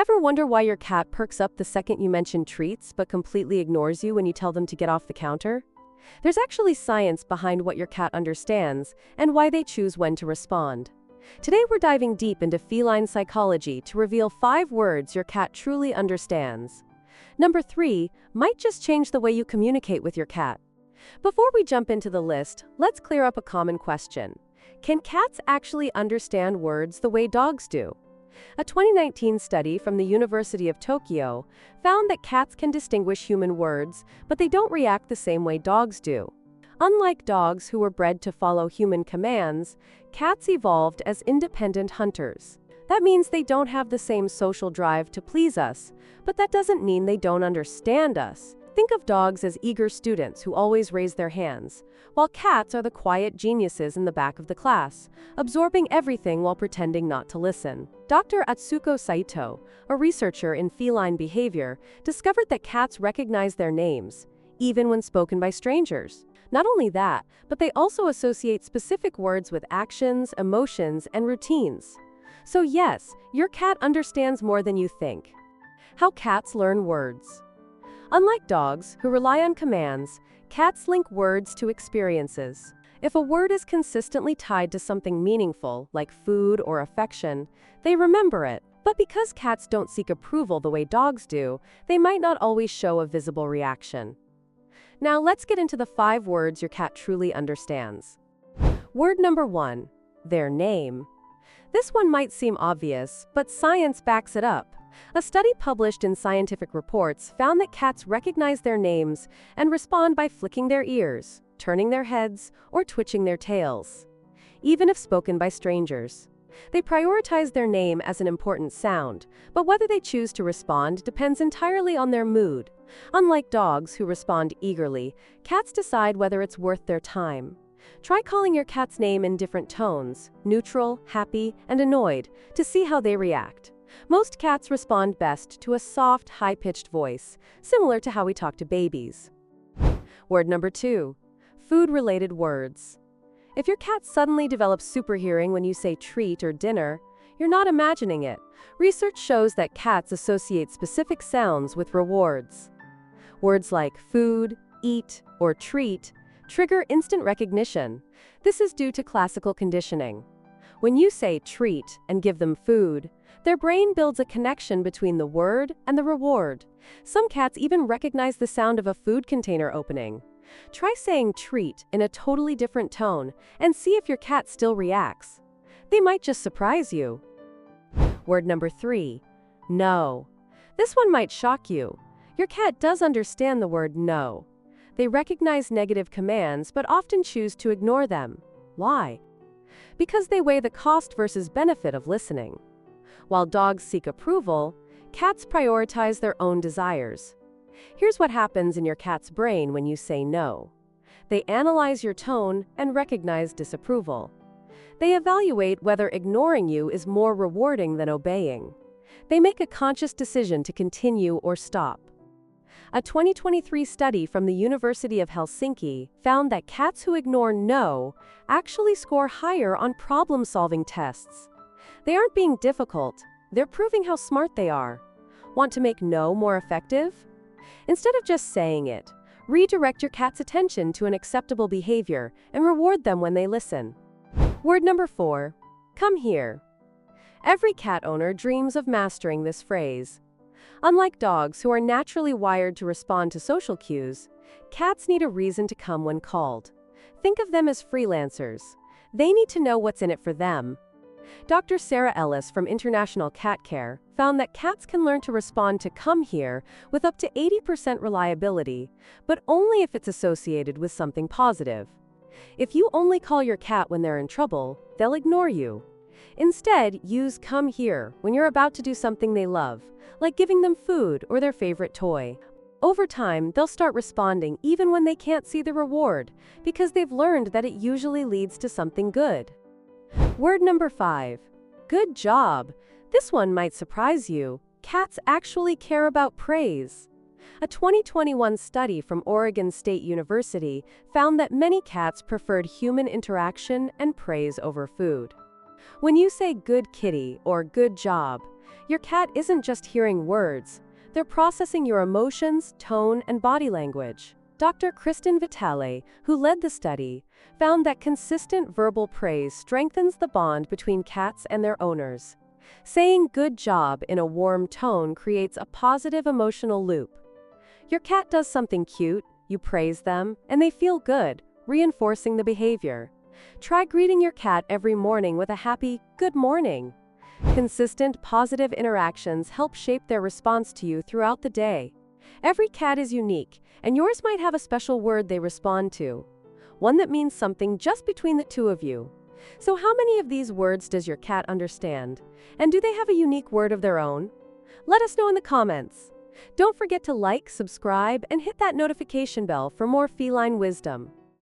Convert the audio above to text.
Ever wonder why your cat perks up the second you mention treats but completely ignores you when you tell them to get off the counter? There's actually science behind what your cat understands and why they choose when to respond. Today we're diving deep into feline psychology to reveal 5 words your cat truly understands. Number 3 might just change the way you communicate with your cat. Before we jump into the list, let's clear up a common question. Can cats actually understand words the way dogs do? A 2019 study from the University of Tokyo found that cats can distinguish human words, but they don't react the same way dogs do. Unlike dogs who were bred to follow human commands, cats evolved as independent hunters. That means they don't have the same social drive to please us, but that doesn't mean they don't understand us. Think of dogs as eager students who always raise their hands, while cats are the quiet geniuses in the back of the class, absorbing everything while pretending not to listen. Dr. Atsuko Saito, a researcher in feline behavior, discovered that cats recognize their names, even when spoken by strangers. Not only that, but they also associate specific words with actions, emotions, and routines. So yes, your cat understands more than you think. How cats learn words. Unlike dogs, who rely on commands, cats link words to experiences. If a word is consistently tied to something meaningful, like food or affection, they remember it. But because cats don't seek approval the way dogs do, they might not always show a visible reaction. Now let's get into the 5 words your cat truly understands. Word number 1, their name. This one might seem obvious, but science backs it up. A study published in Scientific Reports found that cats recognize their names and respond by flicking their ears, turning their heads, or twitching their tails, even if spoken by strangers. They prioritize their name as an important sound, but whether they choose to respond depends entirely on their mood. Unlike dogs who respond eagerly, cats decide whether it's worth their time. Try calling your cat's name in different tones, neutral, happy, and annoyed, to see how they react. Most cats respond best to a soft, high-pitched voice, similar to how we talk to babies. Word number 2, food-related words. If your cat suddenly develops super hearing when you say treat or dinner, you're not imagining it. Research shows that cats associate specific sounds with rewards. Words like food, eat, or treat trigger instant recognition. This is due to classical conditioning. When you say treat and give them food, their brain builds a connection between the word and the reward. Some cats even recognize the sound of a food container opening. Try saying treat in a totally different tone and see if your cat still reacts. They might just surprise you. Word number 3, no. This one might shock you. Your cat does understand the word no. They recognize negative commands but often choose to ignore them. Why? Because they weigh the cost versus benefit of listening. While dogs seek approval, cats prioritize their own desires. Here's what happens in your cat's brain when you say no. They analyze your tone and recognize disapproval. They evaluate whether ignoring you is more rewarding than obeying. They make a conscious decision to continue or stop. A 2023 study from the University of Helsinki found that cats who ignore no actually score higher on problem-solving tests. They aren't being difficult, they're proving how smart they are. Want to make no more effective? Instead of just saying it, redirect your cat's attention to an acceptable behavior and reward them when they listen. Word number 4, come here. Every cat owner dreams of mastering this phrase. Unlike dogs who are naturally wired to respond to social cues, cats need a reason to come when called. Think of them as freelancers. They need to know what's in it for them. Dr. Sarah Ellis from International Cat Care found that cats can learn to respond to come here with up to 80% reliability, but only if it's associated with something positive. If you only call your cat when they're in trouble, they'll ignore you. Instead, use come here when you're about to do something they love, like giving them food or their favorite toy. Over time, they'll start responding even when they can't see the reward, because they've learned that it usually leads to something good. Word number 5, good job. This one might surprise you. Cats actually care about praise. A 2021 study from Oregon State University found that many cats preferred human interaction and praise over food. When you say good kitty or good job, Your cat isn't just hearing words, they're processing your emotions, tone, and body language. Dr. Kristen Vitale, who led the study, found that consistent verbal praise strengthens the bond between cats and their owners. Saying "good job" in a warm tone creates a positive emotional loop. Your cat does something cute, you praise them, and they feel good, reinforcing the behavior. Try greeting your cat every morning with a happy "good morning." Consistent, positive interactions help shape their response to you throughout the day. Every cat is unique, and yours might have a special word they respond to, one that means something just between the two of you. So how many of these words does your cat understand? And do they have a unique word of their own? Let us know in the comments. Don't forget to like, subscribe, and hit that notification bell for more feline wisdom.